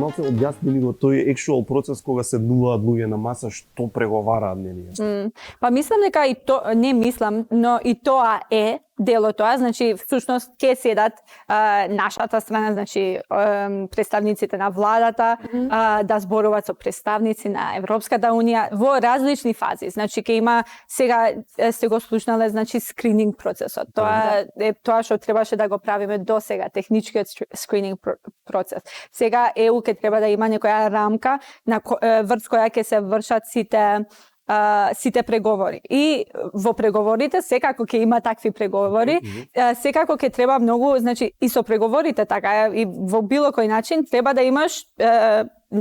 Малце објасни ли го тој actual процес кога седнуваат луѓе на маса, што преговараат нели? Па мислам дека и то, не мислам, но и тоа е дело тоа, значи всушност ќе седат нашата страна, значи представниците на владата, да зборуваат со представници на Европската унија во различни фази. Значи ќе има сега сте го слушнале, значи скрининг процесот. Тоа е тоа што требаше да го правиме до сега, техничкиот скрининг процес. Сега ЕУ ќе треба да има некоја рамка на врз која ќе се вршат сите преговори. И во преговорите секако ќе има такви преговори, секако ќе треба многу, значи и со преговорите така и во било кој начин треба да имаш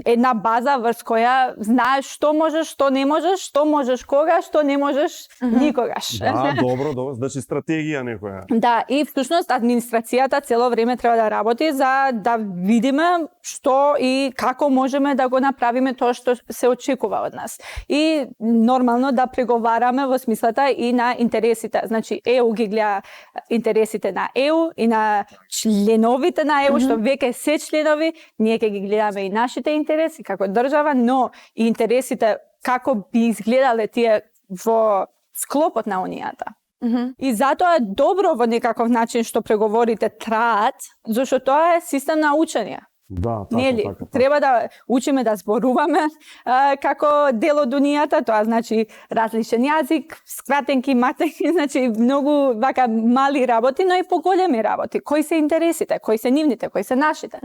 една база врз која знаеш што можеш, што не можеш, што можеш кога, што не можеш никогаш. Да, добро, значи стратегија некоја. Да, и всушност администрацијата цело време треба да работи за да видиме што и како можеме да го направиме тоа што се очекува од нас. И нормално да преговараме во смислата и на интересите. Значи ЕУ ги гледа интересите на ЕУ и на членовите на ЕУ, што веќе се членови, ние ќе ги гледаме и нашите интереси како држава, но и интересите како би изгледале тие во склопот на Унијата. И затоа е добро во некаков начин што преговорите траат, зашто тоа е систем на учење. Да, така. Треба да учиме да зборуваме како дел од Унијата, тоа значи различен јазик, скратенки, матенки, значи многу вака мали работи, но и поголеми работи. Кои се интересите, кои се нивните, кои се нашите.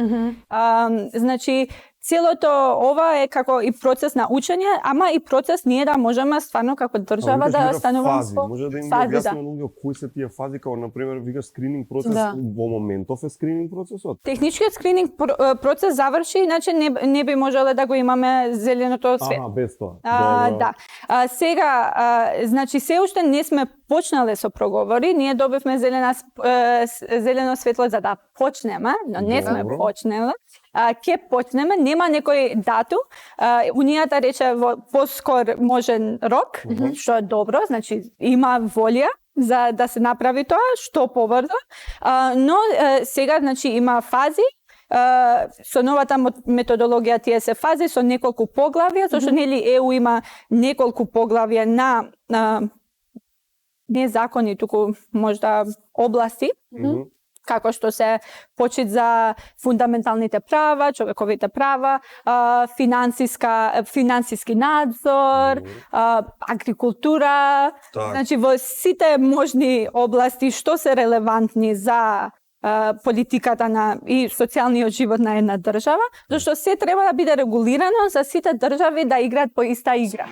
Значи целото ова е како и процес на учење, ама и процес ние да можеме стварно како држава да остануваме во може да им објасниме луѓе кои се тие фази, како на пример викаш скрининг процес, во моментов е скрининг процесот. Техничкиот скрининг процес заврши, иначе не би можеле да го имаме зеленото свет. Без тоа. Да. Сега значи се уште не сме почнале со проговори, ние добивме зелено светло за да почнеме, но не сме почнеле. Ќе почнеме, нема некој датум. Унијата рече во поскор можен рок, што е добро, значи има волја за да се направи тоа, што побрзо. Но сега значи има фази. Со новата методологија тие се фази со неколку поглавја, зашто нели ЕУ има неколку поглавја на не закони, туку можда области. Како што се почит за фундаменталните права, човековите права, финансиски надзор, агрикултура, значи во сите можни области што се релевантни за политиката и социјалниот живот на една држава, зашто се треба да биде регулирано за сите држави да играат по иста игра.